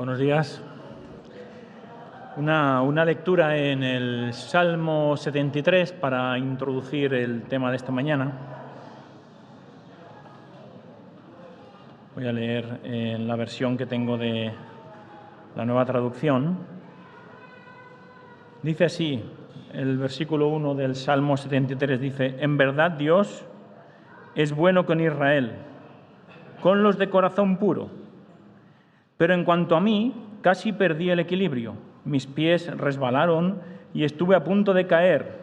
Buenos días. Una lectura en el Salmo 73 para introducir el tema de esta mañana. Voy a leer en la versión que tengo de la Nueva Traducción. Dice así, el versículo 1 del Salmo 73 dice: En verdad Dios es bueno con Israel, con los de corazón puro. Pero en cuanto a mí, casi perdí el equilibrio. Mis pies resbalaron y estuve a punto de caer,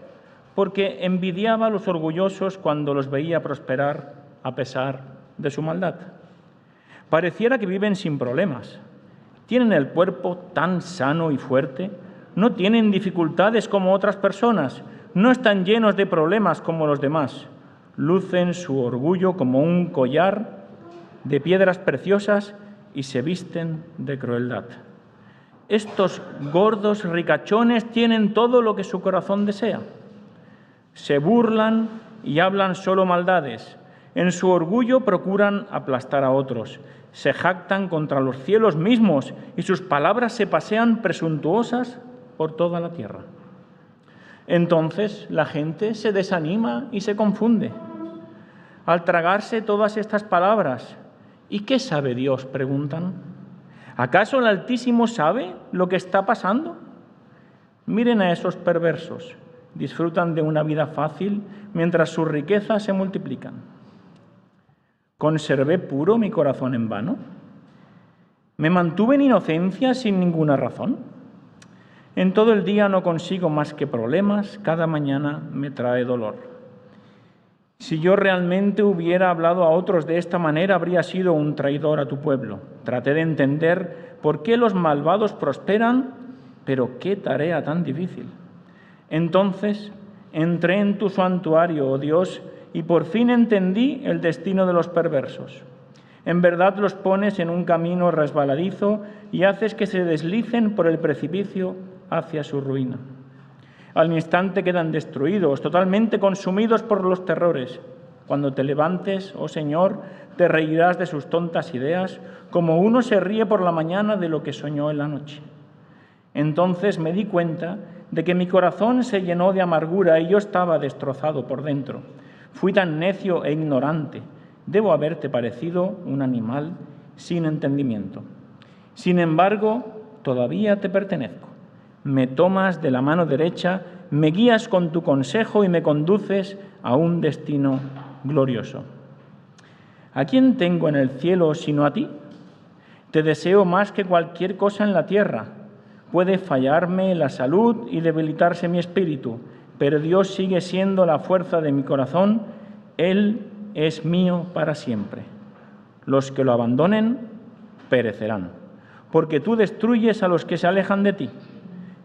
porque envidiaba a los orgullosos cuando los veía prosperar a pesar de su maldad. Pareciera que viven sin problemas. Tienen el cuerpo tan sano y fuerte, no tienen dificultades como otras personas, no están llenos de problemas como los demás. Lucen su orgullo como un collar de piedras preciosas y se visten de crueldad. Estos gordos ricachones tienen todo lo que su corazón desea. Se burlan y hablan solo maldades. En su orgullo procuran aplastar a otros. Se jactan contra los cielos mismos y sus palabras se pasean presuntuosas por toda la tierra. Entonces la gente se desanima y se confunde al tragarse todas estas palabras. ¿Y qué sabe Dios?, preguntan. ¿Acaso el Altísimo sabe lo que está pasando? Miren a esos perversos. Disfrutan de una vida fácil mientras sus riquezas se multiplican. ¿Conservé puro mi corazón en vano? ¿Me mantuve en inocencia sin ninguna razón? En todo el día no consigo más que problemas, cada mañana me trae dolor. Si yo realmente hubiera hablado a otros de esta manera, habría sido un traidor a tu pueblo. Traté de entender por qué los malvados prosperan, pero qué tarea tan difícil. Entonces entré en tu santuario, oh Dios, y por fin entendí el destino de los perversos. En verdad los pones en un camino resbaladizo y haces que se deslicen por el precipicio hacia su ruina. Al instante quedan destruidos, totalmente consumidos por los terrores. Cuando te levantes, oh Señor, te reirás de sus tontas ideas, como uno se ríe por la mañana de lo que soñó en la noche. Entonces me di cuenta de que mi corazón se llenó de amargura y yo estaba destrozado por dentro. Fui tan necio e ignorante. Debo haberte parecido un animal sin entendimiento. Sin embargo, todavía te pertenezco. Me tomas de la mano derecha, me guías con tu consejo y me conduces a un destino glorioso. ¿A quién tengo en el cielo sino a ti? Te deseo más que cualquier cosa en la tierra. Puede fallarme la salud y debilitarse mi espíritu, pero Dios sigue siendo la fuerza de mi corazón. Él es mío para siempre. Los que lo abandonen perecerán, porque tú destruyes a los que se alejan de ti.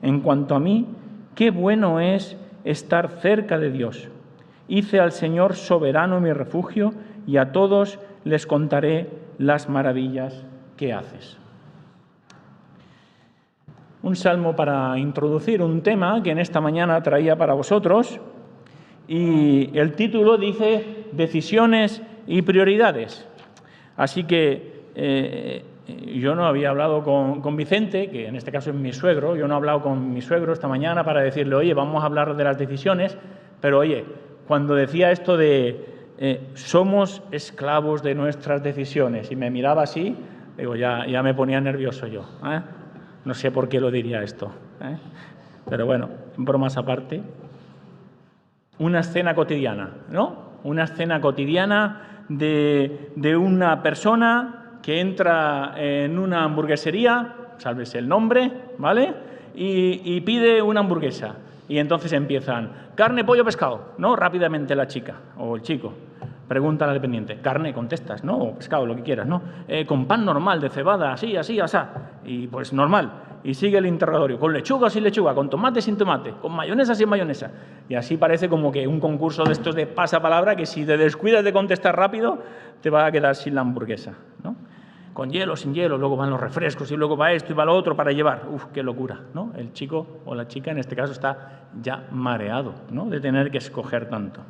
En cuanto a mí, qué bueno es estar cerca de Dios. Hice al Señor soberano mi refugio y a todos les contaré las maravillas que haces. Un salmo para introducir un tema que en esta mañana traía para vosotros, y el título dice Decisiones y prioridades. Así que yo no había hablado con Vicente, que en este caso es mi suegro. Yo no he hablado con mi suegro esta mañana para decirle, oye, vamos a hablar de las decisiones, pero oye, cuando decía esto de somos esclavos de nuestras decisiones, y me miraba así, digo, ya me ponía nervioso yo. No sé por qué lo diría esto. Pero bueno, bromas aparte. Una escena cotidiana, ¿no? Una escena cotidiana de una persona que entra en una hamburguesería, sálvese el nombre, ¿vale? Y pide una hamburguesa. Y entonces empiezan, carne, pollo, pescado, ¿no? Rápidamente la chica o el chico pregunta a la dependiente, carne, contestas, ¿no? O pescado, lo que quieras, ¿no? Con pan normal, de cebada, así, asá. Y pues normal. Y sigue el interrogatorio, con lechuga o sin lechuga, con tomate sin tomate, con mayonesa sin mayonesa. Y así parece como que un concurso de estos de pasapalabra que si te descuidas de contestar rápido, te va a quedar sin la hamburguesa, ¿no? Con hielo, sin hielo, luego van los refrescos y luego va esto y va lo otro para llevar. ¡Uf, qué locura!, ¿no? El chico o la chica en este caso está ya mareado, ¿no?, de tener que escoger tanto.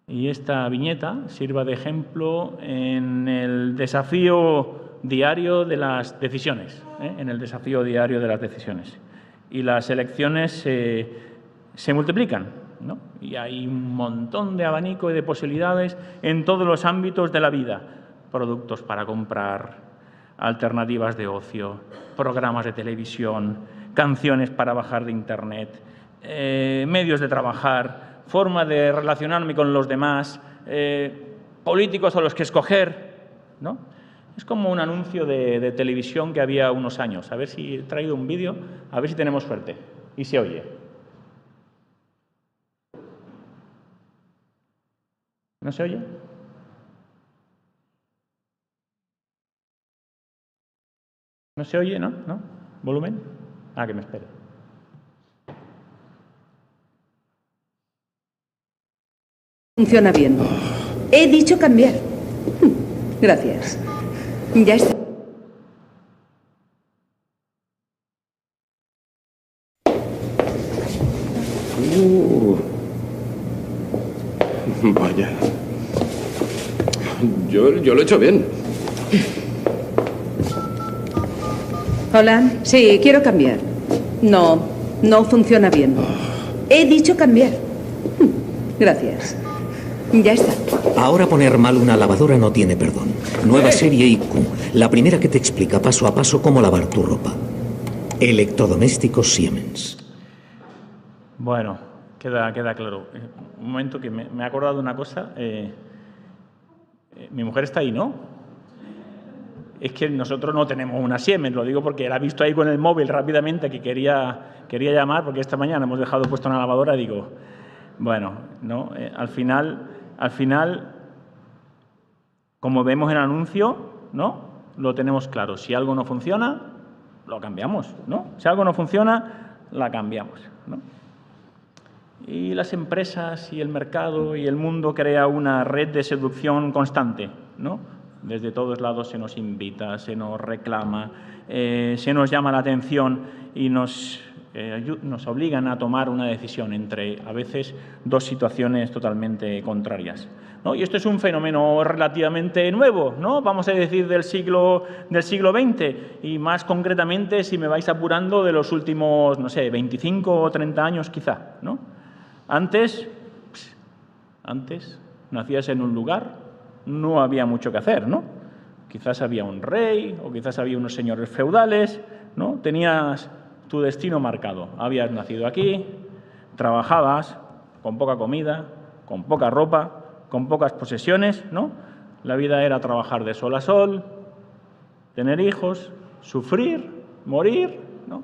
Y esta viñeta sirva de ejemplo en el desafío diario de las decisiones, en el desafío diario de las decisiones. Y las elecciones se multiplican, ¿no? Y hay un montón de abanico y de posibilidades en todos los ámbitos de la vida. Productos para comprar, alternativas de ocio, programas de televisión, canciones para bajar de Internet, medios de trabajar, forma de relacionarme con los demás, políticos a los que escoger, ¿no? Es como un anuncio de televisión que había unos años. A ver si he traído un vídeo, a ver si tenemos suerte y se oye. ¿No se oye? ¿No se oye, no? ¿No? ¿Volumen? Ah, que me espere. Funciona bien. He dicho cambiar. Gracias. Ya está. Vaya. Yo lo he hecho bien. Hola. Sí, quiero cambiar. No funciona bien. He dicho cambiar. Gracias. Ya está. Ahora poner mal una lavadora no tiene perdón. Nueva serie IQ. La primera que te explica paso a paso cómo lavar tu ropa. Electrodomésticos Siemens. Bueno, queda claro. Un momento que me he acordado de una cosa. Mi mujer está ahí, ¿no? Es que nosotros no tenemos una Siemens, lo digo porque la he visto ahí con el móvil rápidamente que quería llamar, porque esta mañana hemos dejado puesta una lavadora, digo, bueno, no, al final, como vemos en el anuncio, ¿no? Lo tenemos claro. Si algo no funciona, lo cambiamos, ¿no? Si algo no funciona, la cambiamos, ¿no? Y las empresas y el mercado y el mundo crea una red de seducción constante, ¿no? Desde todos lados se nos invita, se nos reclama, se nos llama la atención y nos obligan a tomar una decisión entre, a veces, dos situaciones totalmente contrarias, ¿no? Y esto es un fenómeno relativamente nuevo, ¿no? Vamos a decir del siglo XX y más concretamente, si me vais apurando, de los últimos, no sé, 25 o 30 años quizá, ¿no? Antes nacías en un lugar, no había mucho que hacer, ¿no? Quizás había un rey o quizás había unos señores feudales, ¿no? Tenías tu destino marcado. Habías nacido aquí, trabajabas con poca comida, con poca ropa, con pocas posesiones, ¿no? La vida era trabajar de sol a sol, tener hijos, sufrir, morir, ¿no?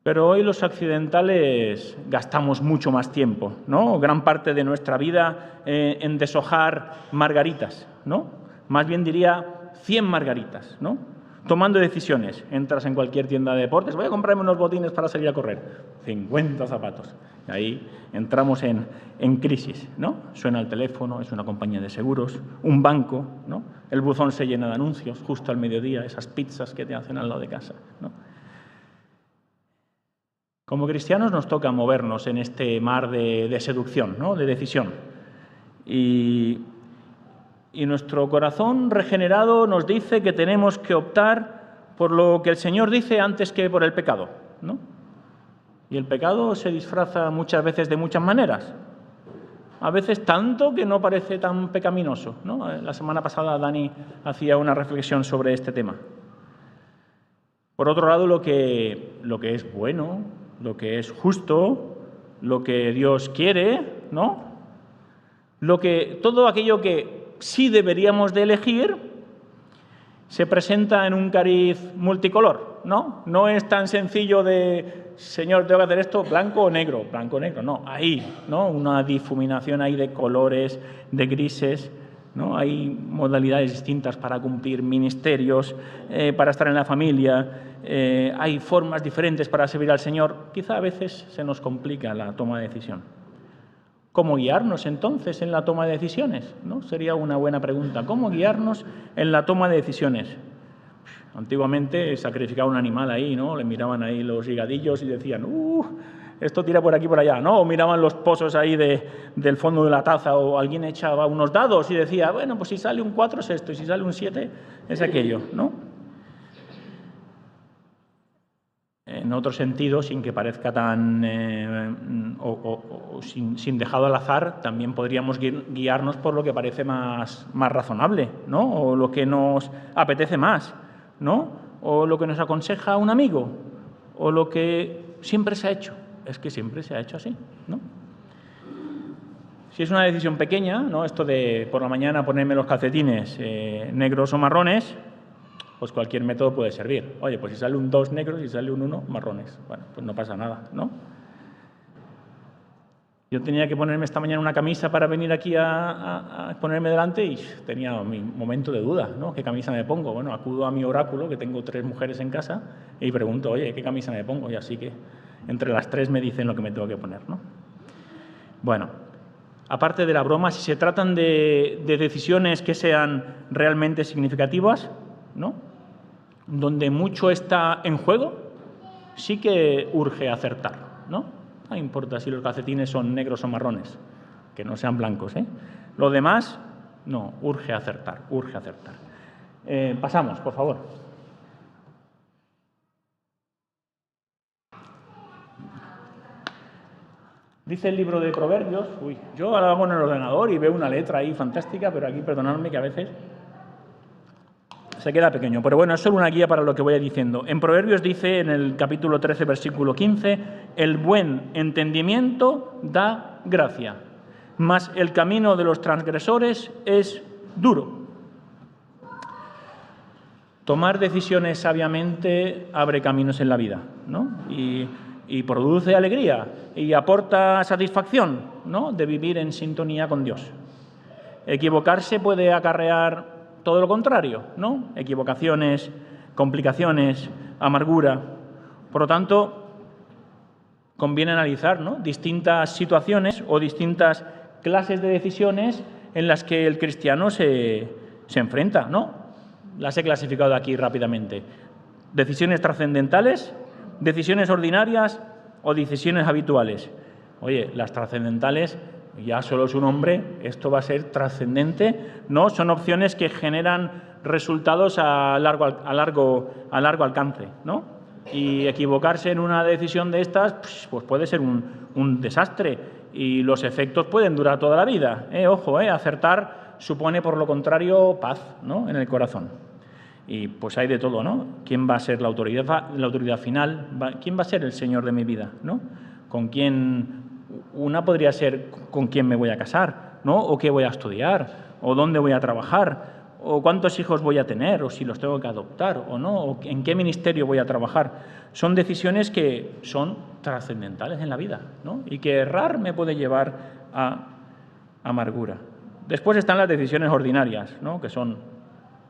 Pero hoy los occidentales gastamos mucho más tiempo, ¿no? Gran parte de nuestra vida en deshojar margaritas, ¿no? Más bien diría 100 margaritas, ¿no? Tomando decisiones. Entras en cualquier tienda de deportes, voy a comprarme unos botines para salir a correr. 50 zapatos. Y ahí entramos en crisis, ¿no? Suena el teléfono, es una compañía de seguros, un banco, ¿no? El buzón se llena de anuncios justo al mediodía, esas pizzas que te hacen al lado de casa, ¿no? Como cristianos nos toca movernos en este mar de seducción, ¿no? De decisión. Y nuestro corazón regenerado nos dice que tenemos que optar por lo que el Señor dice antes que por el pecado, ¿no? Y el pecado se disfraza muchas veces de muchas maneras. A veces tanto que no parece tan pecaminoso, ¿no? La semana pasada Dani hacía una reflexión sobre este tema. Por otro lado, lo que es bueno, lo que es justo, lo que Dios quiere, ¿no? Todo aquello que sí deberíamos de elegir se presenta en un cariz multicolor, ¿no? No es tan sencillo de, Señor, tengo que hacer esto, blanco o negro, no, ahí, ¿no? Una difuminación ahí de colores, de grises, ¿no? Hay modalidades distintas para cumplir ministerios, para estar en la familia, hay formas diferentes para servir al Señor. Quizá a veces se nos complica la toma de decisión. ¿Cómo guiarnos entonces en la toma de decisiones? ¿No? Sería una buena pregunta. ¿Cómo guiarnos en la toma de decisiones? Antiguamente sacrificaba un animal ahí, ¿no? Le miraban ahí los higadillos y decían, esto tira por aquí y por allá, ¿no? O miraban los pozos ahí del fondo de la taza, o alguien echaba unos dados y decía, bueno, pues si sale un 4 es esto, y si sale un 7 es aquello, ¿no? En otro sentido, sin que parezca tan... sin dejado al azar, también podríamos guiarnos por lo que parece más razonable, ¿no? O lo que nos apetece más, ¿no? O lo que nos aconseja un amigo, o lo que siempre se ha hecho. Es que siempre se ha hecho así, ¿no? Si es una decisión pequeña, ¿no? Esto de por la mañana ponerme los calcetines negros o marrones, pues cualquier método puede servir. Oye, pues si sale un 2 negros y sale un 1 marrones, bueno, pues no pasa nada, ¿no? Yo tenía que ponerme esta mañana una camisa para venir aquí a ponerme delante y tenía mi momento de duda, ¿no? ¿Qué camisa me pongo? Bueno, acudo a mi oráculo, que tengo 3 mujeres en casa, y pregunto, oye, ¿qué camisa me pongo? Y así que entre las 3 me dicen lo que me tengo que poner, ¿no? Bueno, aparte de la broma, si se tratan de decisiones que sean realmente significativas, ¿no? Donde mucho está en juego, sí que urge acertar, ¿no? No importa si los calcetines son negros o marrones, que no sean blancos, ¿eh? Lo demás, no, urge acertar, urge acertar. Pasamos, por favor. Dice el libro de Proverbios, yo ahora hago en el ordenador y veo una letra ahí fantástica, pero aquí perdonadme que a veces se queda pequeño. Pero bueno, es solo una guía para lo que voy diciendo. En Proverbios dice, en el capítulo 13, versículo 15, el buen entendimiento da gracia, mas el camino de los transgresores es duro. Tomar decisiones sabiamente abre caminos en la vida, ¿no? Y produce alegría y aporta satisfacción, ¿no? De vivir en sintonía con Dios. Equivocarse puede acarrear todo lo contrario, ¿no? Equivocaciones, complicaciones, amargura. Por lo tanto, conviene analizar, ¿no? Distintas situaciones o distintas clases de decisiones en las que el cristiano se enfrenta, ¿no? Las he clasificado aquí rápidamente. Decisiones trascendentales, decisiones ordinarias o decisiones habituales. Oye, las trascendentales, ya solo su nombre, esto va a ser trascendente, ¿no? Son opciones que generan resultados a largo alcance, ¿no? Y equivocarse en una decisión de estas, pues puede ser un desastre y los efectos pueden durar toda la vida. Ojo, acertar supone, por lo contrario, paz, ¿no? En el corazón. Y pues hay de todo, ¿no? ¿Quién va a ser la autoridad final? ¿Quién va a ser el Señor de mi vida, ¿no? ¿Con quién? Una podría ser con quién me voy a casar, ¿no? O qué voy a estudiar, o dónde voy a trabajar, o cuántos hijos voy a tener, o si los tengo que adoptar o no, o en qué ministerio voy a trabajar. Son decisiones que son trascendentales en la vida, ¿no? Y que errar me puede llevar a amargura. Después están las decisiones ordinarias, ¿no? Que son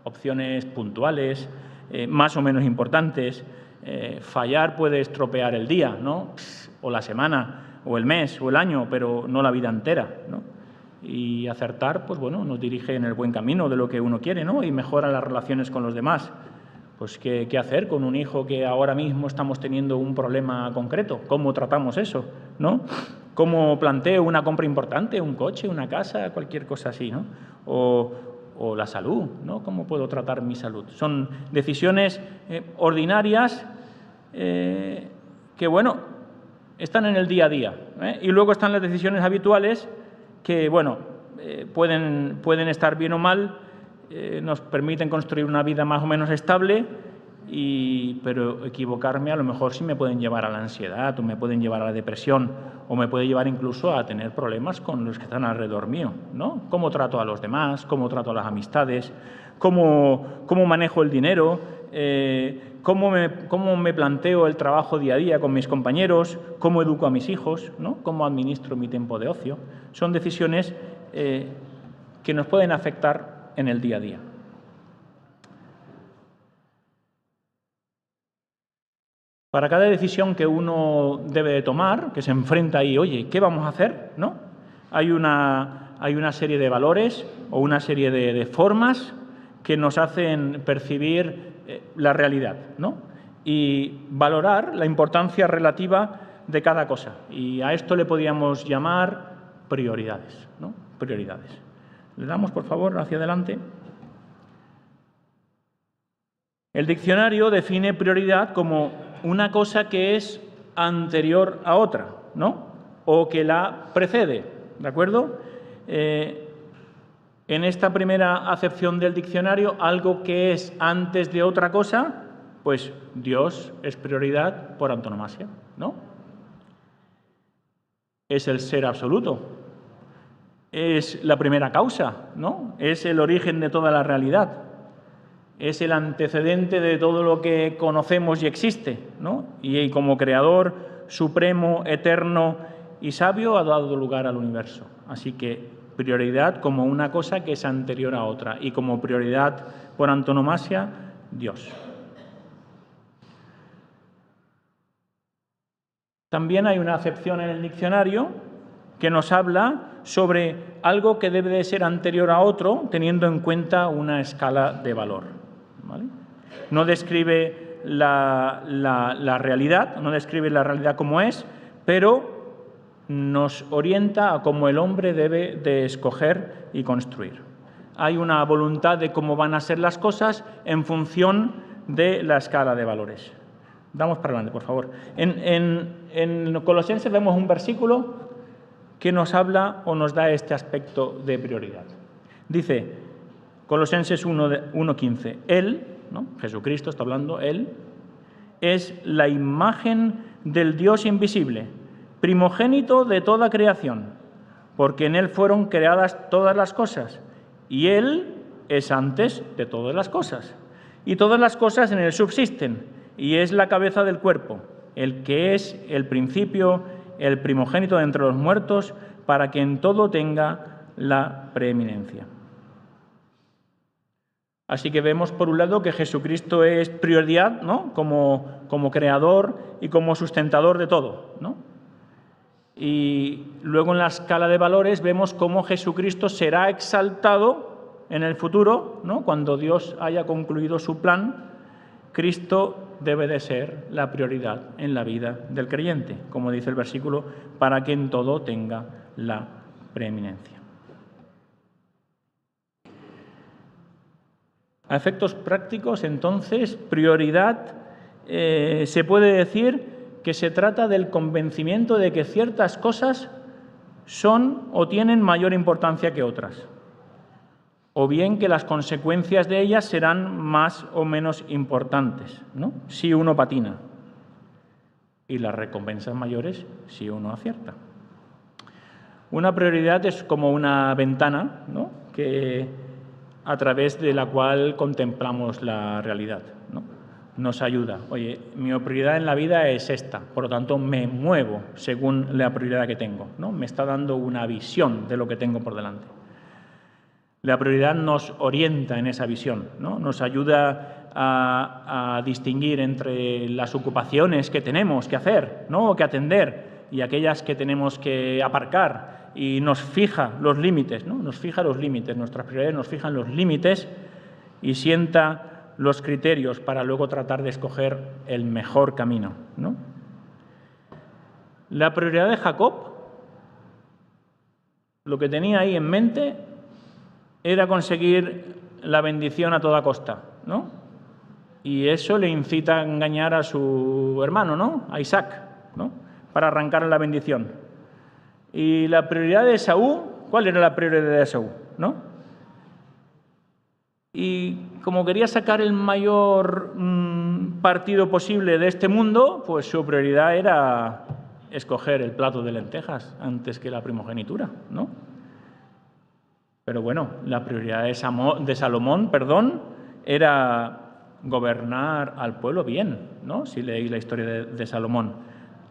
opciones puntuales, más o menos importantes. Fallar puede estropear el día, ¿no? O la semana, o el mes, o el año, pero no la vida entera, ¿no? Y acertar, pues bueno, nos dirige en el buen camino de lo que uno quiere, ¿no? Y mejora las relaciones con los demás. Pues ¿qué hacer con un hijo que ahora mismo estamos teniendo un problema concreto? ¿Cómo tratamos eso, no? ¿Cómo planteo una compra importante, un coche, una casa, cualquier cosa así, ¿no? O la salud, ¿no? ¿Cómo puedo tratar mi salud? Son decisiones ordinarias que, bueno, están en el día a día, ¿eh? Y luego están las decisiones habituales que, bueno, pueden estar bien o mal, nos permiten construir una vida más o menos estable, pero equivocarme a lo mejor sí me pueden llevar a la ansiedad o me pueden llevar a la depresión o me puede llevar incluso a tener problemas con los que están alrededor mío, ¿no? ¿Cómo trato a los demás? ¿Cómo trato a las amistades? ¿Cómo manejo el dinero? ¿Cómo me planteo el trabajo día a día con mis compañeros? ¿Cómo educo a mis hijos? ¿No? ¿Cómo administro mi tiempo de ocio? Son decisiones que nos pueden afectar en el día a día. Para cada decisión que uno debe de tomar, que se enfrenta ahí, oye, ¿qué vamos a hacer? ¿No? Hay una serie de valores o una serie de formas que nos hacen percibir la realidad, ¿no? Y valorar la importancia relativa de cada cosa. Y a esto le podríamos llamar prioridades, ¿no? Prioridades. Le damos, por favor, hacia adelante. El diccionario define prioridad como una cosa que es anterior a otra, ¿no? O que la precede, ¿de acuerdo? En esta primera acepción del diccionario, algo que es antes de otra cosa, pues Dios es prioridad por antonomasia, ¿no? Es el ser absoluto, es la primera causa, ¿no? Es el origen de toda la realidad, es el antecedente de todo lo que conocemos y existe, ¿no? Y como creador supremo, eterno y sabio ha dado lugar al universo. Así que prioridad como una cosa que es anterior a otra y como prioridad por antonomasia, Dios. También hay una acepción en el diccionario que nos habla sobre algo que debe de ser anterior a otro, teniendo en cuenta una escala de valor, ¿vale? No describe la realidad, no describe la realidad como es, pero nos orienta a cómo el hombre debe de escoger y construir. Hay una voluntad de cómo van a ser las cosas en función de la escala de valores. Damos para adelante, por favor. En Colosenses vemos un versículo que nos habla o nos da este aspecto de prioridad. Dice, Colosenses 1:15, Él, ¿no? Jesucristo está hablando, Él, es la imagen del Dios invisible, primogénito de toda creación, porque en Él fueron creadas todas las cosas, y Él es antes de todas las cosas, y todas las cosas en Él subsisten, y es la cabeza del cuerpo, el que es el principio, el primogénito de entre los muertos, para que en todo tenga la preeminencia. Así que vemos, por un lado, que Jesucristo es prioridad, ¿no? Como creador y como sustentador de todo, ¿no? Y luego en la escala de valores vemos cómo Jesucristo será exaltado en el futuro, ¿no? Cuando Dios haya concluido su plan, Cristo debe de ser la prioridad en la vida del creyente, como dice el versículo, para que en todo tenga la preeminencia. A efectos prácticos, entonces, prioridad se puede decir que se trata del convencimiento de que ciertas cosas son o tienen mayor importancia que otras, o bien que las consecuencias de ellas serán más o menos importantes, ¿no? Si uno patina, y las recompensas mayores si uno acierta. Una prioridad es como una ventana, ¿no? A través de la cual contemplamos la realidad, ¿no? Nos ayuda. Oye, mi prioridad en la vida es esta, por lo tanto me muevo según la prioridad que tengo, ¿no? Me está dando una visión de lo que tengo por delante. La prioridad nos orienta en esa visión, ¿no? Nos ayuda a distinguir entre las ocupaciones que tenemos que hacer, ¿no? O que atender, y aquellas que tenemos que aparcar, y nos fija los límites, ¿no? Nos fija los límites, nuestras prioridades nos fijan los límites y sienta los criterios para luego tratar de escoger el mejor camino, ¿no? La prioridad de Jacob, lo que tenía ahí en mente era conseguir la bendición a toda costa, ¿no? Y eso le incita a engañar a su hermano, ¿no? A Isaac, ¿no? Para arrancar la bendición. Y la prioridad de Esaú, ¿cuál era la prioridad de Esaú, no? Y como quería sacar el mayor partido posible de este mundo, pues su prioridad era escoger el plato de lentejas antes que la primogenitura, ¿no? Pero bueno, la prioridad de Salomón, era gobernar al pueblo bien, ¿no? Si leéis la historia de Salomón.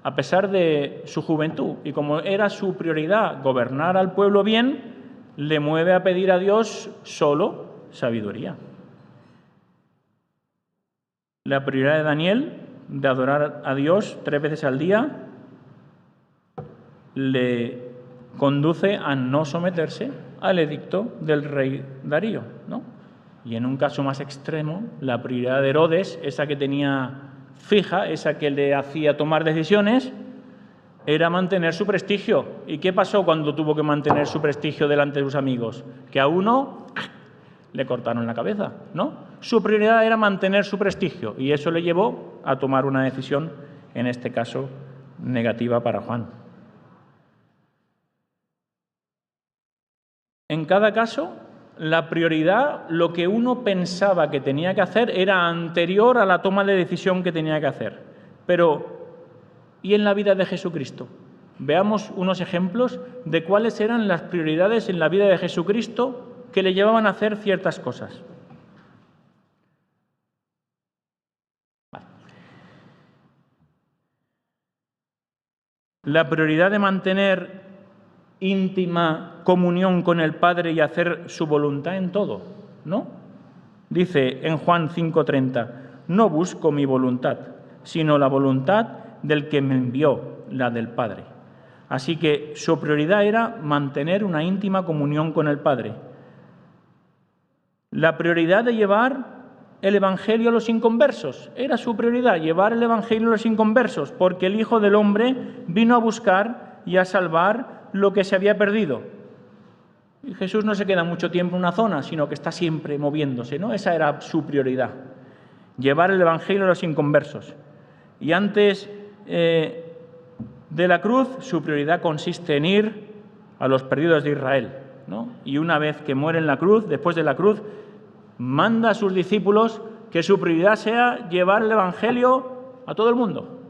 A pesar de su juventud, y como era su prioridad gobernar al pueblo bien, le mueve a pedir a Dios solo sabiduría. La prioridad de Daniel, de adorar a Dios 3 veces al día, le conduce a no someterse al edicto del rey Darío, ¿no? Y en un caso más extremo, la prioridad de Herodes, esa que tenía fija, esa que le hacía tomar decisiones, era mantener su prestigio. ¿Y qué pasó cuando tuvo que mantener su prestigio delante de sus amigos? Que a uno le cortaron la cabeza, ¿no? Su prioridad era mantener su prestigio y eso le llevó a tomar una decisión, en este caso, negativa para Juan. En cada caso, la prioridad, lo que uno pensaba que tenía que hacer, era anterior a la toma de decisión que tenía que hacer. Pero, ¿y en la vida de Jesucristo? Veamos unos ejemplos de cuáles eran las prioridades en la vida de Jesucristo que le llevaban a hacer ciertas cosas. La prioridad de mantener íntima comunión con el Padre y hacer su voluntad en todo, ¿no? Dice en Juan 5:30, no busco mi voluntad, sino la voluntad del que me envió, la del Padre. Así que su prioridad era mantener una íntima comunión con el Padre. La prioridad de llevar el Evangelio a los inconversos, era su prioridad, llevar el Evangelio a los inconversos, porque el Hijo del Hombre vino a buscar y a salvar lo que se había perdido. Y Jesús no se queda mucho tiempo en una zona, sino que está siempre moviéndose, ¿no? Esa era su prioridad, llevar el Evangelio a los inconversos. Y antes de la cruz, su prioridad consiste en ir a los perdidos de Israel, ¿no? Y una vez que muere en la cruz, después de la cruz, manda a sus discípulos que su prioridad sea llevar el Evangelio a todo el mundo.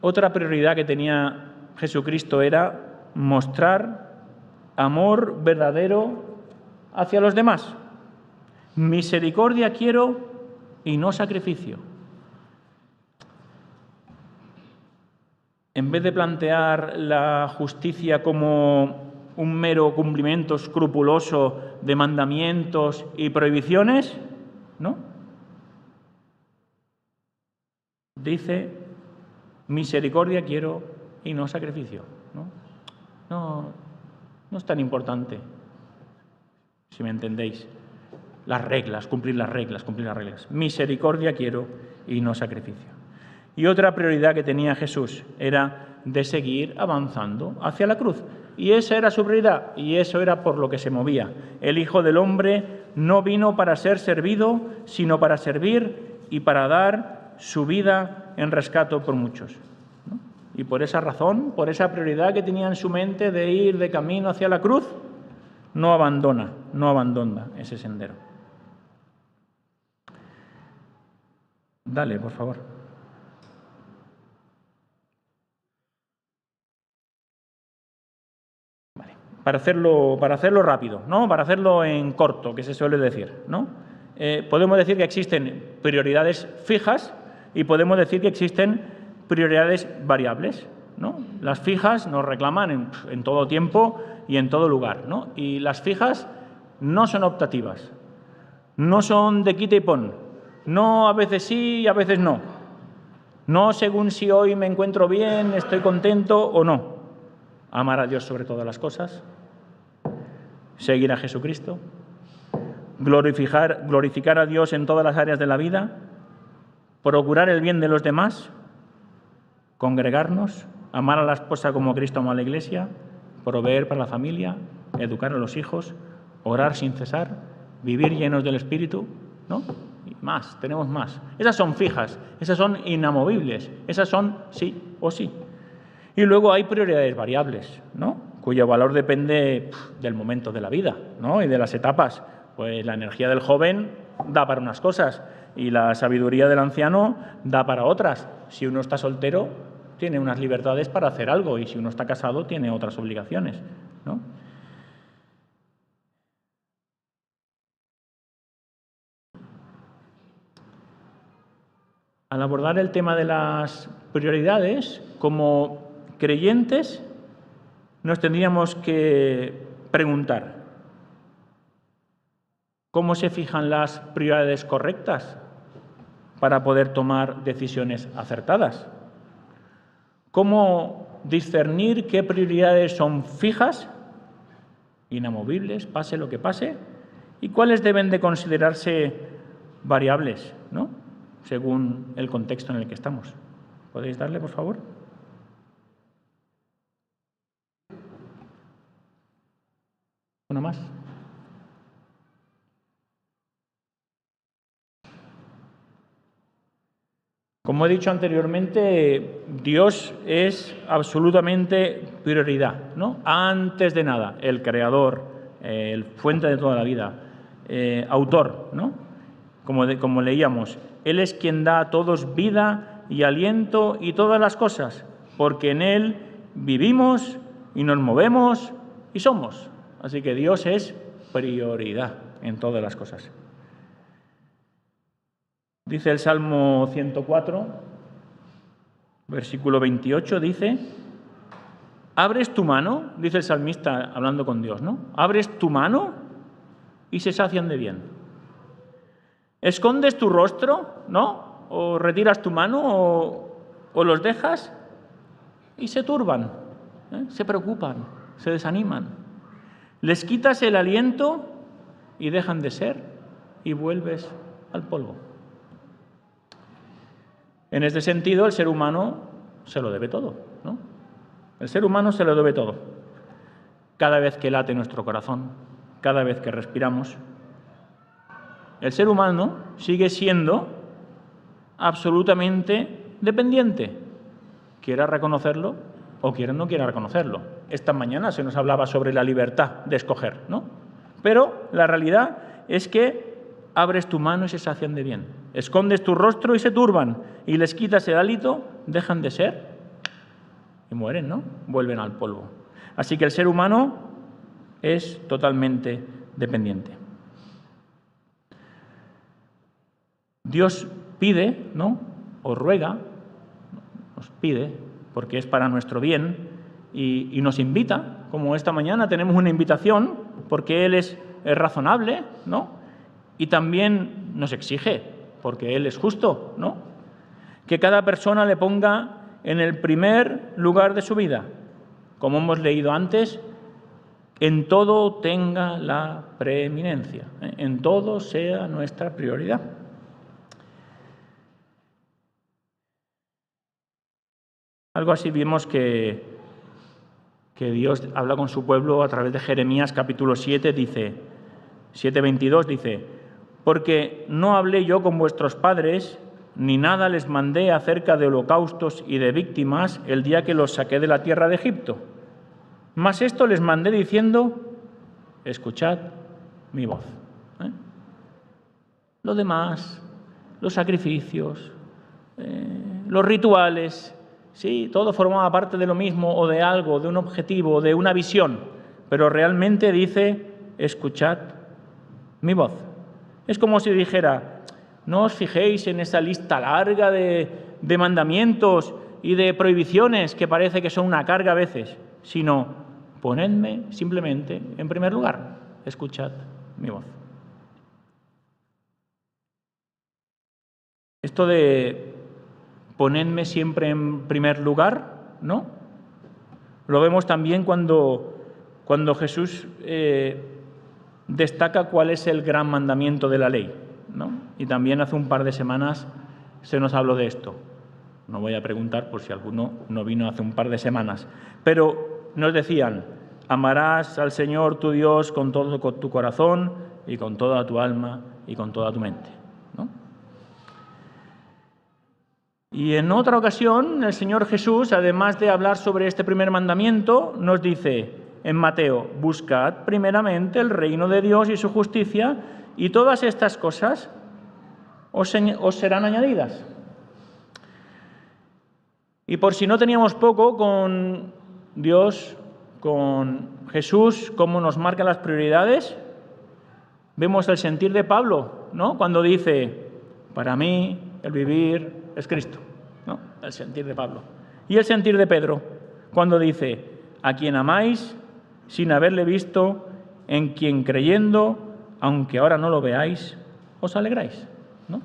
Otra prioridad que tenía Jesucristo era mostrar amor verdadero hacia los demás. Misericordia quiero y no sacrificio. En vez de plantear la justicia como un mero cumplimiento escrupuloso de mandamientos y prohibiciones, ¿no? Dice, misericordia quiero y no sacrificio, ¿no? No es tan importante, si me entendéis. Las reglas, cumplir las reglas. Misericordia quiero y no sacrificio. Y otra prioridad que tenía Jesús era de seguir avanzando hacia la cruz. Y esa era su prioridad, y eso era por lo que se movía. El Hijo del Hombre no vino para ser servido, sino para servir y para dar su vida en rescate por muchos, ¿no? Y por esa razón, por esa prioridad que tenía en su mente de ir de camino hacia la cruz, no abandona ese sendero. Dale, por favor. Vale. Para hacerlo rápido, ¿no? Para hacerlo en corto, que se suele decir, ¿no? Podemos decir que existen prioridades fijas y podemos decir que existen prioridades variables, ¿no? Las fijas nos reclaman en todo tiempo y en todo lugar, ¿no? Y las fijas no son optativas, no son de quita y pon, no a veces sí y a veces no, no según si hoy me encuentro bien, estoy contento o no. Amar a Dios sobre todas las cosas, seguir a Jesucristo, glorificar a Dios en todas las áreas de la vida, procurar el bien de los demás, congregarnos, amar a la esposa como Cristo amó a la Iglesia, proveer para la familia, educar a los hijos, orar sin cesar, vivir llenos del Espíritu, ¿no? Y más, tenemos más. Esas son fijas, esas son inamovibles, esas son sí o sí. Y luego hay prioridades variables, ¿no? Cuyo valor depende del momento de la vida, ¿no? Y de las etapas. Pues la energía del joven da para unas cosas y la sabiduría del anciano da para otras. Si uno está soltero, tiene unas libertades para hacer algo y si uno está casado, tiene otras obligaciones, ¿no? Al abordar el tema de las prioridades, como creyentes, nos tendríamos que preguntar: ¿cómo se fijan las prioridades correctas para poder tomar decisiones acertadas? ¿Cómo discernir qué prioridades son fijas, inamovibles, pase lo que pase, y cuáles deben de considerarse variables, ¿no? según el contexto en el que estamos. ¿Podéis darle, por favor? ¿Una más? Como he dicho anteriormente, Dios es absolutamente prioridad, ¿no? Antes de nada, el creador, el fuente de toda la vida, autor, ¿no? Como leíamos, Él es quien da a todos vida y aliento y todas las cosas, porque en Él vivimos y nos movemos y somos. Así que Dios es prioridad en todas las cosas. Dice el Salmo 104, versículo 28, dice: abres tu mano, dice el salmista hablando con Dios, ¿no? Abres tu mano y se sacian de bien. Escondes tu rostro, ¿no? O retiras tu mano o los dejas y se turban, se preocupan, se desaniman. Les quitas el aliento y dejan de ser y vuelves al polvo. En este sentido, el ser humano se lo debe todo, ¿no? El ser humano se lo debe todo. Cada vez que late nuestro corazón, cada vez que respiramos, el ser humano sigue siendo absolutamente dependiente, quiera reconocerlo o no quiera reconocerlo. Esta mañana se nos hablaba sobre la libertad de escoger, ¿no? Pero la realidad es que abres tu mano y se sacian de bien. Escondes tu rostro y se turban, y les quitas el hálito, dejan de ser y mueren, ¿no? Vuelven al polvo. Así que el ser humano es totalmente dependiente. Dios pide, ¿no? O ruega, nos pide, porque es para nuestro bien, y nos invita, como esta mañana tenemos una invitación, porque Él es razonable, ¿no? Y también nos exige, porque Él es justo, ¿no? Que cada persona le ponga en el primer lugar de su vida. Como hemos leído antes, en todo tenga la preeminencia, en todo sea nuestra prioridad. Algo así vimos que Dios habla con su pueblo a través de Jeremías capítulo 7, dice, 7:22, dice: porque no hablé yo con vuestros padres, ni nada les mandé acerca de holocaustos y de víctimas el día que los saqué de la tierra de Egipto. Mas esto les mandé diciendo: escuchad mi voz. Lo demás, los sacrificios, los rituales, sí, todo formaba parte de lo mismo o de algo, de un objetivo, de una visión, pero realmente dice: escuchad mi voz. Es como si dijera: no os fijéis en esa lista larga de mandamientos y de prohibiciones que parece que son una carga a veces, sino ponedme simplemente en primer lugar, escuchad mi voz. Esto de ponedme siempre en primer lugar, ¿no? Lo vemos también cuando Jesús destaca cuál es el gran mandamiento de la ley, ¿no? Y también hace un par de semanas se nos habló de esto. No voy a preguntar por si alguno no vino hace un par de semanas, pero nos decían: amarás al Señor tu Dios con todo tu corazón y con toda tu alma y con toda tu mente, ¿no? Y en otra ocasión el Señor Jesús, además de hablar sobre este primer mandamiento, nos dice en Mateo: buscad primeramente el reino de Dios y su justicia, y todas estas cosas os serán añadidas. Y por si no teníamos poco con Dios, con Jesús, cómo nos marca las prioridades, vemos el sentir de Pablo, ¿no? Cuando dice: para mí el vivir es Cristo, ¿no? El sentir de Pablo. Y el sentir de Pedro, cuando dice: a quien amáis sin haberle visto, en quien creyendo, aunque ahora no lo veáis, os alegráis, ¿no?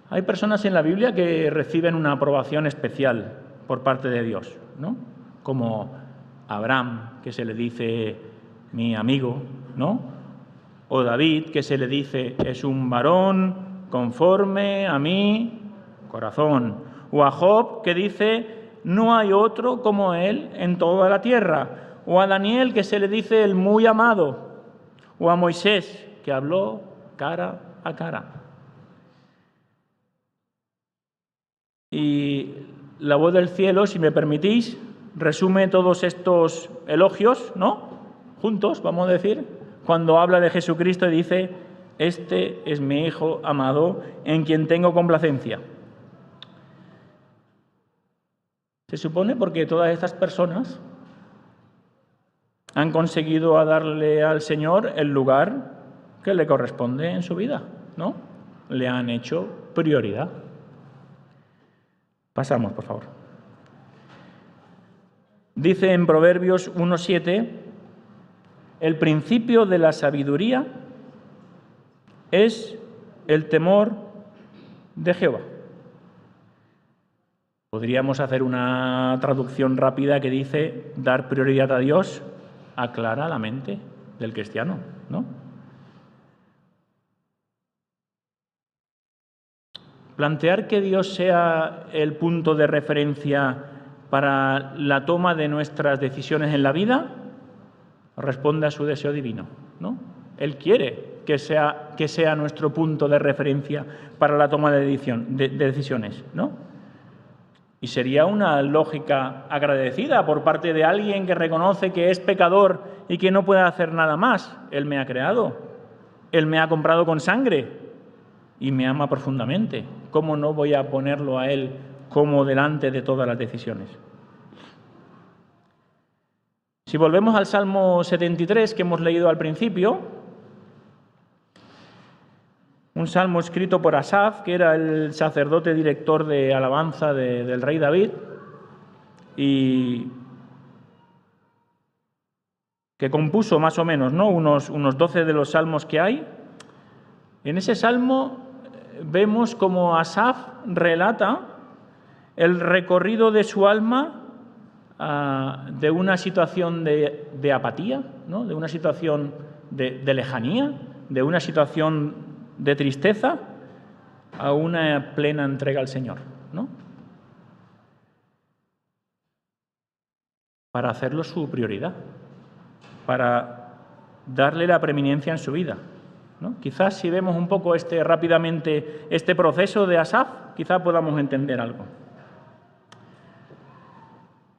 Hay personas en la Biblia que reciben una aprobación especial por parte de Dios, ¿no? Como Abraham, que se le dice mi amigo, ¿no? O David, que se le dice, es un varón conforme a mi corazón. O a Job, que dice, no hay otro como él en toda la tierra. O a Daniel, que se le dice el muy amado. O a Moisés, que habló cara a cara. Y la voz del cielo, si me permitís, resume todos estos elogios, ¿no? Juntos, vamos a decir, cuando habla de Jesucristo y dice, este es mi Hijo amado, en quien tengo complacencia. Se supone porque todas estas personas han conseguido darle al Señor el lugar que le corresponde en su vida, ¿no? Le han hecho prioridad. Pasamos, por favor. Dice en Proverbios 1:7, el principio de la sabiduría es el temor de Jehová. Podríamos hacer una traducción rápida que dice, dar prioridad a Dios aclara la mente del cristiano, ¿no? Plantear que Dios sea el punto de referencia para la toma de nuestras decisiones en la vida responde a su deseo divino, ¿no? Él quiere que sea nuestro punto de referencia para la toma de decisiones, ¿no? Y sería una lógica agradecida por parte de alguien que reconoce que es pecador y que no puede hacer nada más. Él me ha creado, Él me ha comprado con sangre y me ama profundamente. ¿Cómo no voy a ponerlo a Él como delante de todas las decisiones? Si volvemos al Salmo 73 que hemos leído al principio, un salmo escrito por Asaf, que era el sacerdote director de alabanza del rey David, y que compuso más o menos, ¿no?, unos 12 de los salmos que hay. En ese salmo vemos como Asaf relata el recorrido de su alma de una situación de apatía, ¿no?, de una situación de lejanía, de una situación de tristeza, a una plena entrega al Señor, ¿no?, para hacerlo su prioridad, para darle la preeminencia en su vida, ¿no? Quizás si vemos un poco rápidamente este proceso de Asaf, quizás podamos entender algo.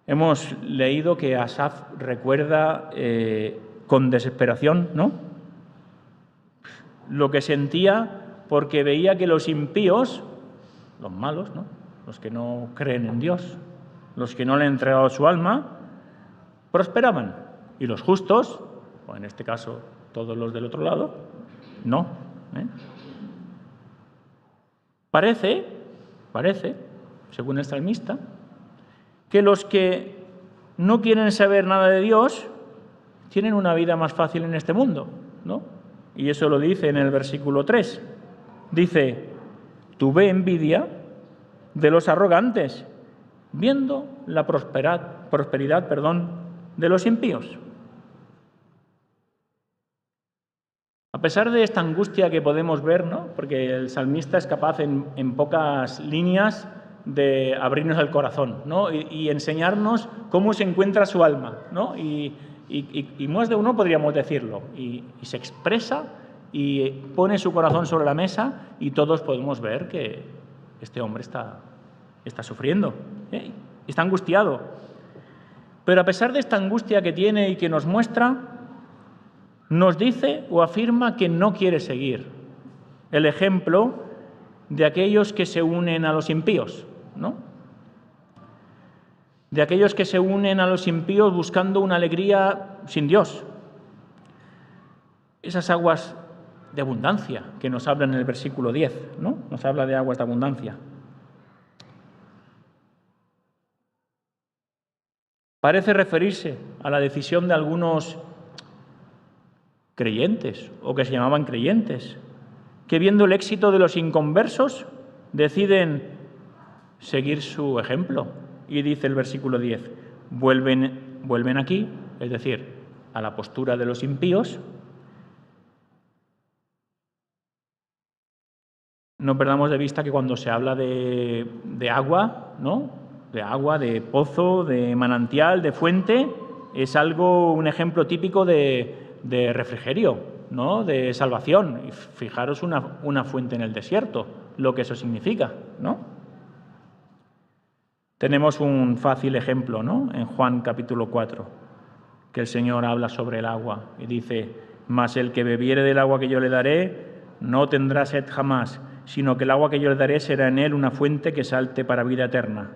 Hemos leído que Asaf recuerda con desesperación, ¿no?, lo que sentía porque veía que los impíos, los malos, ¿no?, los que no creen en Dios, los que no le han entregado su alma, prosperaban. Y los justos, o en este caso todos los del otro lado, no. Parece, según el salmista, que los que no quieren saber nada de Dios tienen una vida más fácil en este mundo, ¿no? Y eso lo dice en el versículo 3. Dice, tuve envidia de los arrogantes, viendo la prosperidad de los impíos. A pesar de esta angustia que podemos ver, ¿no?, porque el salmista es capaz en pocas líneas de abrirnos el corazón, ¿no?, y enseñarnos cómo se encuentra su alma, ¿no?, y más de uno podríamos decirlo, y se expresa y pone su corazón sobre la mesa y todos podemos ver que este hombre está sufriendo, está angustiado. Pero a pesar de esta angustia que tiene y que nos muestra, nos dice o afirma que no quiere seguir el ejemplo de aquellos que se unen a los impíos, ¿no?, de aquellos que se unen a los impíos buscando una alegría sin Dios. Esas aguas de abundancia que nos habla en el versículo 10, ¿no?, nos habla de aguas de abundancia. Parece referirse a la decisión de algunos creyentes, o que se llamaban creyentes, que viendo el éxito de los inconversos deciden seguir su ejemplo. Y dice el versículo 10, vuelven aquí, es decir, a la postura de los impíos, no perdamos de vista que cuando se habla de agua, ¿no? De agua, de pozo, de manantial, de fuente, es algo, un ejemplo típico de refrigerio, ¿no? De salvación. Y fijaros una fuente en el desierto, lo que eso significa, ¿no? Tenemos un fácil ejemplo, ¿no? En Juan capítulo 4, que el Señor habla sobre el agua y dice: «Mas el que bebiere del agua que yo le daré no tendrá sed jamás, sino que el agua que yo le daré será en él una fuente que salte para vida eterna».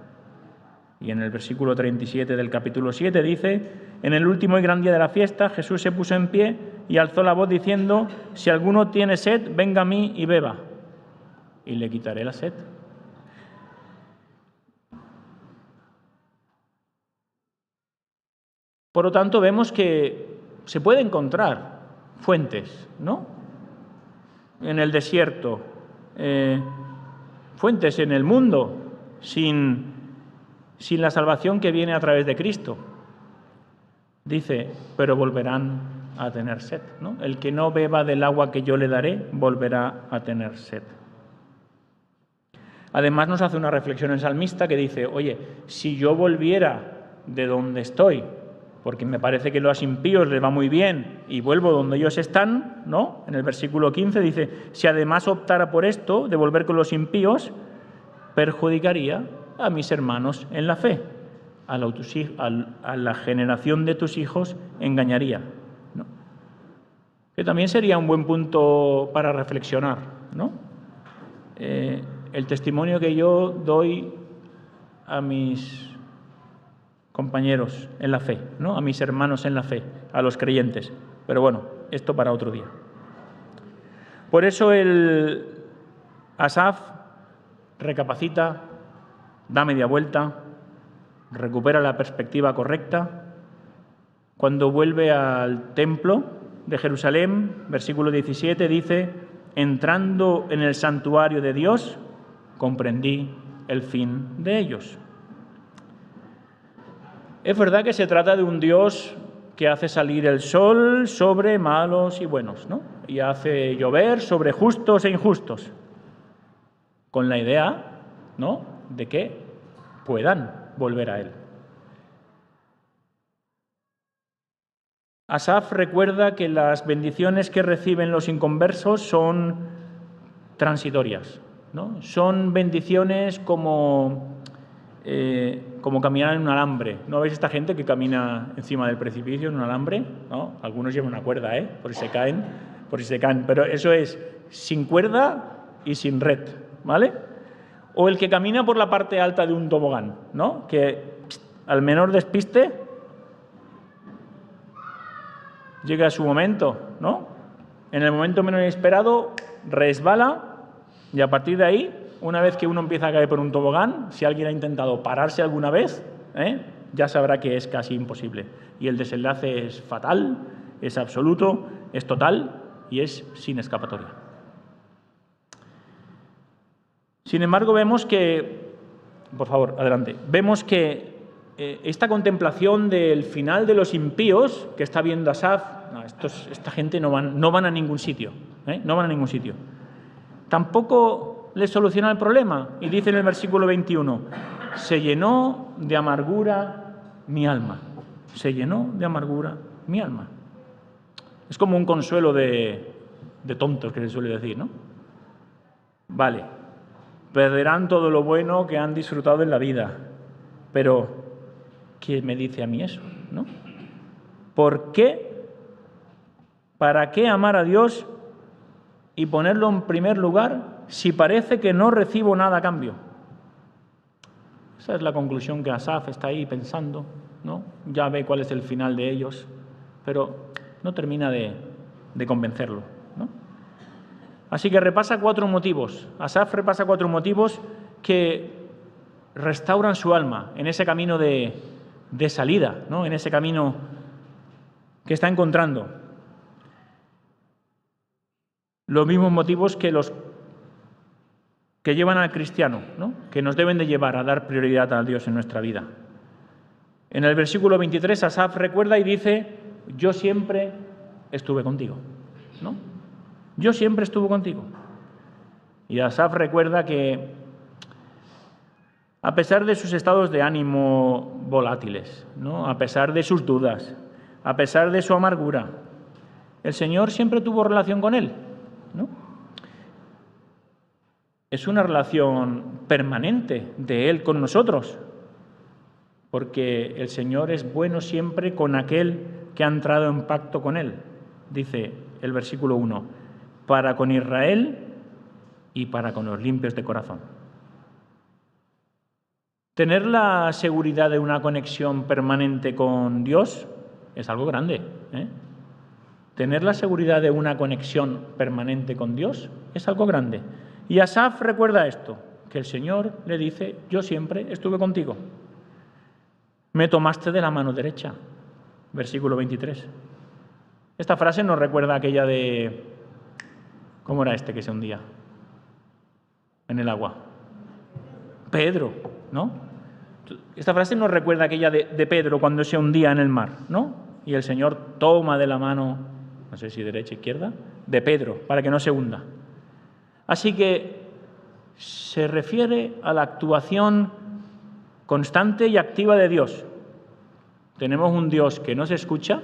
Y en el versículo 37 del capítulo 7 dice: «En el último y gran día de la fiesta, Jesús se puso en pie y alzó la voz diciendo: si alguno tiene sed, venga a mí y beba, y le quitaré la sed». Por lo tanto, vemos que se puede encontrar fuentes, ¿no? En el desierto, fuentes en el mundo, sin la salvación que viene a través de Cristo. Dice: pero volverán a tener sed, ¿no? El que no beba del agua que yo le daré, volverá a tener sed. Además, nos hace una reflexión el salmista que dice: oye, si yo volviera de donde estoy, porque me parece que a los impíos les va muy bien, y vuelvo donde ellos están, ¿no? En el versículo 15 dice: si además optara por esto, de volver con los impíos, perjudicaría a mis hermanos en la fe, a la generación de tus hijos engañaría, ¿no? Que también sería un buen punto para reflexionar, ¿no? El testimonio que yo doy a mis compañeros en la fe, ¿no? A mis hermanos en la fe, a los creyentes. Pero bueno, esto para otro día. Por eso el Asaf recapacita, da media vuelta, recupera la perspectiva correcta. Cuando vuelve al templo de Jerusalén, versículo 17, dice: entrando en el santuario de Dios, comprendí el fin de ellos. Es verdad que se trata de un Dios que hace salir el sol sobre malos y buenos, ¿no? Y hace llover sobre justos e injustos, con la idea, ¿no?, de que puedan volver a Él. Asaf recuerda que las bendiciones que reciben los inconversos son transitorias, ¿no? Son bendiciones como caminar en un alambre. ¿No veis esta gente que camina encima del precipicio en un alambre? ¿No? Algunos llevan una cuerda, por si se caen, pero eso es sin cuerda y sin red, ¿vale? O el que camina por la parte alta de un tobogán, ¿no? Que al menor despiste llega su momento, ¿no? En el momento menos inesperado resbala y a partir de ahí, una vez que uno empieza a caer por un tobogán, si alguien ha intentado pararse alguna vez, ya sabrá que es casi imposible. Y el desenlace es fatal, es absoluto, es total y es sin escapatoria. Sin embargo, vemos que, por favor, adelante, vemos que esta contemplación del final de los impíos que está viendo Asaf, esta gente no van a ningún sitio, no van a ningún sitio. Tampoco les soluciona el problema. Y dice en el versículo 21, se llenó de amargura mi alma. Se llenó de amargura mi alma. Es como un consuelo de tontos que se suele decir, ¿no? Vale, perderán todo lo bueno que han disfrutado en la vida, pero ¿qué me dice a mí eso, no? ¿Por qué? ¿Para qué amar a Dios y ponerlo en primer lugar si parece que no recibo nada a cambio? Esa es la conclusión que Asaf está ahí pensando, ¿no? Ya ve cuál es el final de ellos, pero no termina de convencerlo, ¿no? Así que repasa 4 motivos. Asaf repasa 4 motivos que restauran su alma en ese camino de salida, ¿no? En ese camino que está encontrando. Los mismos motivos que los que llevan al cristiano, ¿no? Que nos deben de llevar a dar prioridad a Dios en nuestra vida. En el versículo 23, Asaf recuerda y dice: yo siempre estuve contigo, ¿no? Yo siempre estuve contigo. Y Asaf recuerda que, a pesar de sus estados de ánimo volátiles, ¿no? A pesar de sus dudas, a pesar de su amargura, el Señor siempre tuvo relación con él, ¿no? Es una relación permanente de Él con nosotros, porque el Señor es bueno siempre con aquel que ha entrado en pacto con Él. Dice el versículo 1, para con Israel y para con los limpios de corazón. Tener la seguridad de una conexión permanente con Dios es algo grande, ¿eh? Tener la seguridad de una conexión permanente con Dios es algo grande. Y Asaf recuerda esto, que el Señor le dice, yo siempre estuve contigo. Me tomaste de la mano derecha. Versículo 23. Esta frase nos recuerda aquella de... ¿Cómo era este que se hundía en el agua? Pedro, ¿no? Esta frase nos recuerda aquella de Pedro cuando se hundía en el mar, ¿no? Y el Señor toma de la mano, no sé si derecha o izquierda, de Pedro, para que no se hunda. Así que se refiere a la actuación constante y activa de Dios. Tenemos un Dios que nos escucha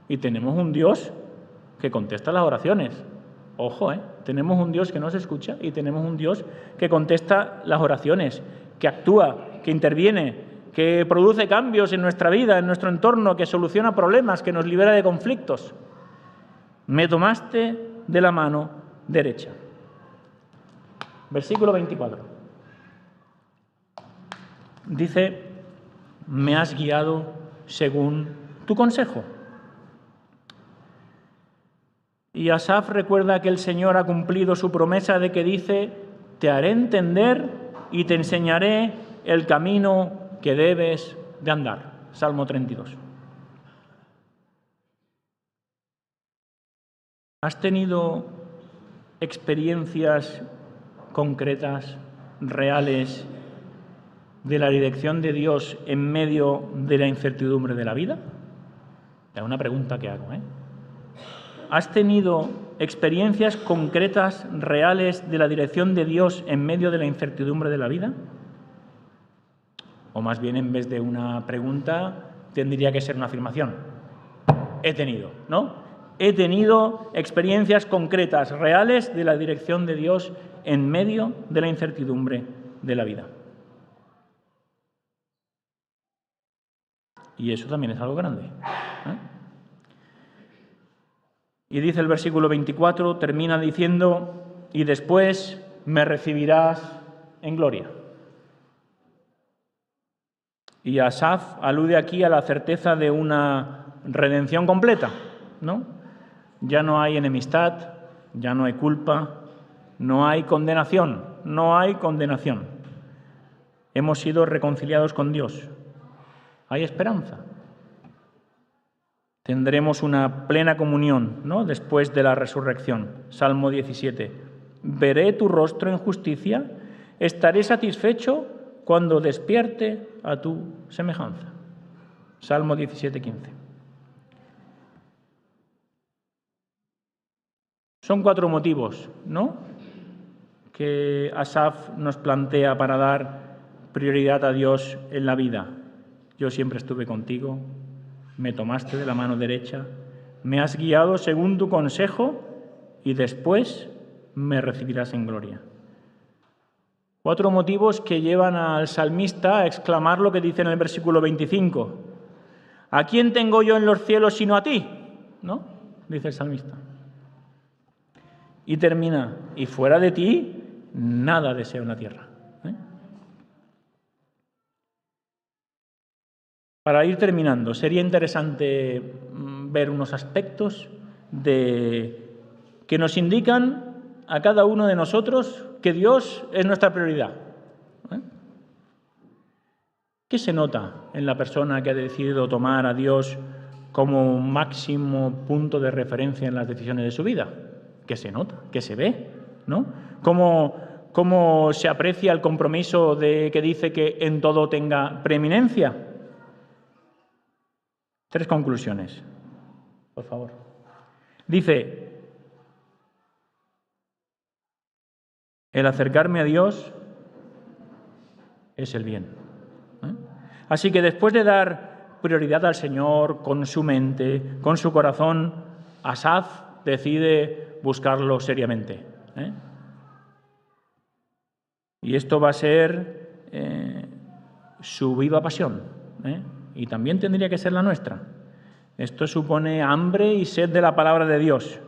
y tenemos un Dios que contesta las oraciones. Ojo, tenemos un Dios que nos escucha y tenemos un Dios que contesta las oraciones, que actúa, que interviene, que produce cambios en nuestra vida, en nuestro entorno, que soluciona problemas, que nos libera de conflictos. Me tomaste de la mano derecha. Versículo 24. Dice, me has guiado según tu consejo. Y Asaf recuerda que el Señor ha cumplido su promesa de que dice, te haré entender y te enseñaré el camino que debes de andar. Salmo 32. ¿Has tenido experiencias concretas, reales, de la dirección de Dios en medio de la incertidumbre de la vida? Es una pregunta que hago, ¿eh? ¿Has tenido experiencias concretas, reales, de la dirección de Dios en medio de la incertidumbre de la vida? O más bien, en vez de una pregunta, tendría que ser una afirmación. He tenido, ¿no? He tenido experiencias concretas, reales, de la dirección de Dios en medio de la incertidumbre de la vida. Y eso también es algo grande, ¿eh? Y dice el versículo 24, termina diciendo, y después me recibirás en gloria. Y Asaf alude aquí a la certeza de una redención completa, ¿no? Ya no hay enemistad, ya no hay culpa, no hay condenación, no hay condenación. Hemos sido reconciliados con Dios. Hay esperanza. Tendremos una plena comunión, ¿no? Después de la resurrección. Salmo 17. Veré tu rostro en justicia, estaré satisfecho cuando despierte a tu semejanza. Salmo 17, 15. Son 4 motivos, ¿no?, que Asaf nos plantea para dar prioridad a Dios en la vida. Yo siempre estuve contigo, me tomaste de la mano derecha, me has guiado según tu consejo y después me recibirás en gloria. 4 motivos que llevan al salmista a exclamar lo que dice en el versículo 25. ¿A quién tengo yo en los cielos sino a ti? ¿No?, dice el salmista. Y termina, y fuera de ti, nada deseo en la tierra. Para ir terminando, sería interesante ver unos aspectos que nos indican a cada uno de nosotros que Dios es nuestra prioridad. ¿Qué se nota en la persona que ha decidido tomar a Dios como máximo punto de referencia en las decisiones de su vida? ¿Qué se nota? ¿Qué se ve? ¿No? ¿Cómo se aprecia el compromiso de que dice que en todo tenga preeminencia? 3 conclusiones, por favor. Dice, El acercarme a Dios es el bien. Así que después de dar prioridad al Señor con su mente, con su corazón, Asaf decide buscarlo seriamente. Y esto va a ser su viva pasión. Y también tendría que ser la nuestra. Esto supone hambre y sed de la palabra de Dios.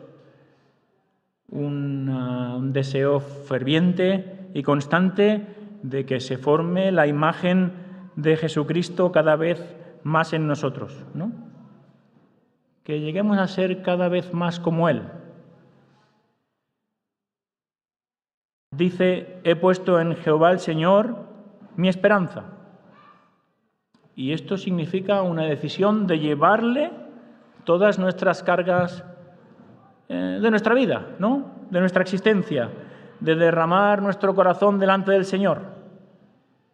Un deseo ferviente y constante de que se forme la imagen de Jesucristo cada vez más en nosotros, ¿no? Que lleguemos a ser cada vez más como Él. Dice, he puesto en Jehová el Señor mi esperanza. Y esto significa una decisión de llevarle todas nuestras cargas de nuestra vida, ¿no? De nuestra existencia, de derramar nuestro corazón delante del Señor.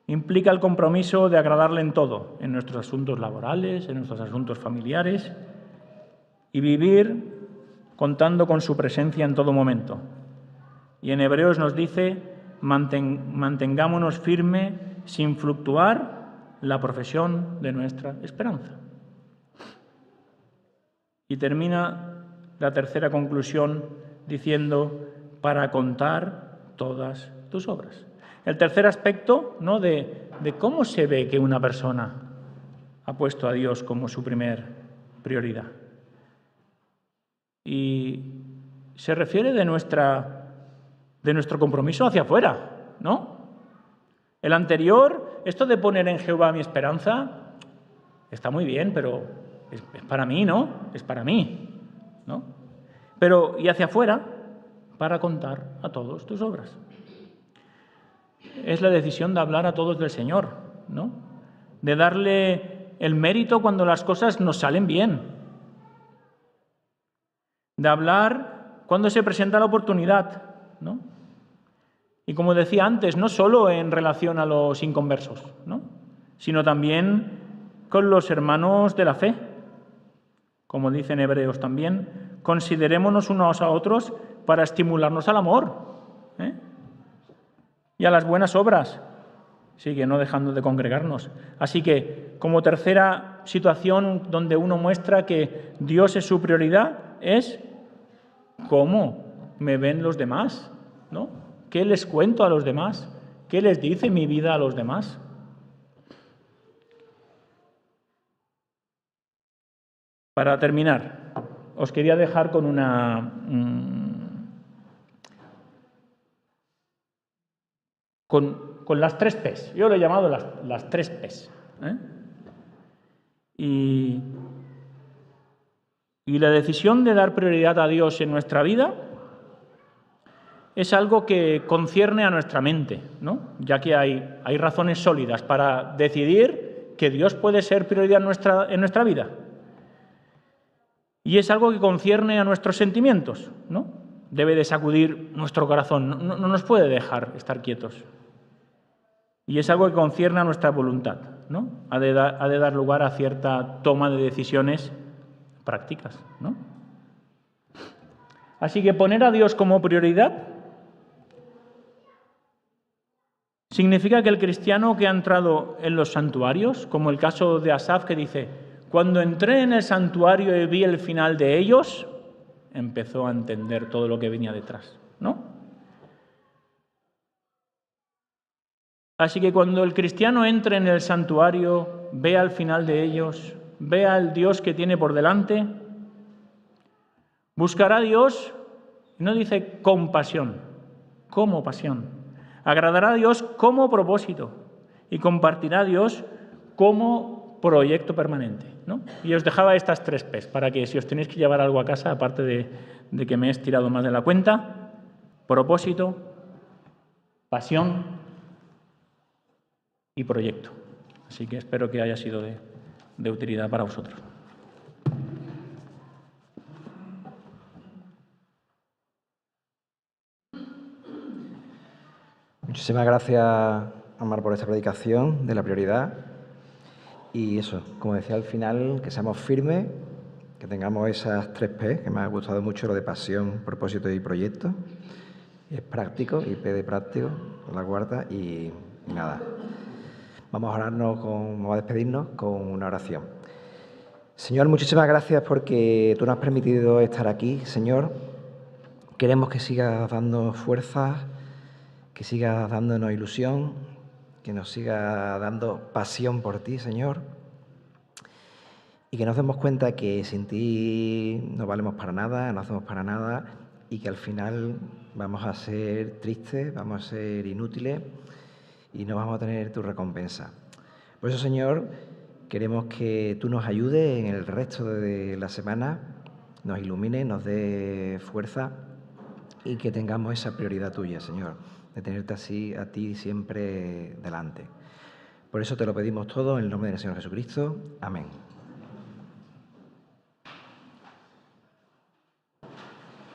Implica el compromiso de agradarle en todo, en nuestros asuntos laborales, en nuestros asuntos familiares, y vivir contando con su presencia en todo momento. Y en Hebreos nos dice, mantengámonos firme sin fluctuar la profesión de nuestra esperanza. Y termina la tercera conclusión diciendo, para contar todas tus obras. El tercer aspecto, ¿no?, de cómo se ve que una persona ha puesto a Dios como su primer prioridad. Y se refiere de nuestro compromiso hacia afuera, ¿no? El anterior, esto de poner en Jehová mi esperanza, está muy bien, pero es para mí, ¿no? Es para mí, ¿no? Pero, y hacia afuera, para contar a todos tus obras. Es la decisión de hablar a todos del Señor, ¿no? De darle el mérito cuando las cosas nos salen bien. De hablar cuando se presenta la oportunidad, ¿no? Y como decía antes, no solo en relación a los inconversos, ¿no?, sino también con los hermanos de la fe. Como dicen Hebreos también, considerémonos unos a otros para estimularnos al amor, y a las buenas obras, sigue no dejando de congregarnos. Así que, como tercera situación donde uno muestra que Dios es su prioridad, es cómo me ven los demás, ¿no? ¿Qué les cuento a los demás? ¿Qué les dice mi vida a los demás? Para terminar, os quería dejar con con las 3 P's. Yo lo he llamado las 3 P's. Y la decisión de dar prioridad a Dios en nuestra vida es algo que concierne a nuestra mente, ¿no? Ya que hay razones sólidas para decidir que Dios puede ser prioridad en nuestra vida. Y es algo que concierne a nuestros sentimientos, ¿no? Debe de sacudir nuestro corazón, no nos puede dejar estar quietos. Y es algo que concierne a nuestra voluntad, ¿no? Ha de dar lugar a cierta toma de decisiones prácticas, ¿no? Así que poner a Dios como prioridad significa que el cristiano que ha entrado en los santuarios, como el caso de Asaf, que dice, cuando entré en el santuario y vi el final de ellos, empezó a entender todo lo que venía detrás, ¿no? Así que cuando el cristiano entre en el santuario, vea el final de ellos, vea al Dios que tiene por delante, buscará a Dios, no dice con pasión, como pasión. Agradará a Dios como propósito y compartirá a Dios como proyecto permanente, ¿no? Y os dejaba estas 3 P's para que si os tenéis que llevar algo a casa, aparte de que me he estirado más de la cuenta, propósito, pasión y proyecto. Así que espero que haya sido de utilidad para vosotros. Muchísimas gracias, Amar, por esta predicación de la prioridad. Y eso, como decía al final, que seamos firmes, que tengamos esas 3 P, que me ha gustado mucho, lo de pasión, propósito y proyecto. Es práctico, IP de práctico, la cuarta, y nada. Vamos a despedirnos con una oración. Señor, muchísimas gracias porque tú nos has permitido estar aquí, Señor. Queremos que sigas dando fuerza, que sigas dándonos ilusión, que nos sigas dando pasión por ti, Señor. Y que nos demos cuenta que sin ti no valemos para nada, no hacemos para nada, y que al final vamos a ser tristes, vamos a ser inútiles y no vamos a tener tu recompensa. Por eso, Señor, queremos que tú nos ayudes en el resto de la semana, nos ilumines, nos dé fuerza y que tengamos esa prioridad tuya, Señor, de tenerte así a ti siempre delante. Por eso te lo pedimos todo en el nombre del Señor Jesucristo. Amén.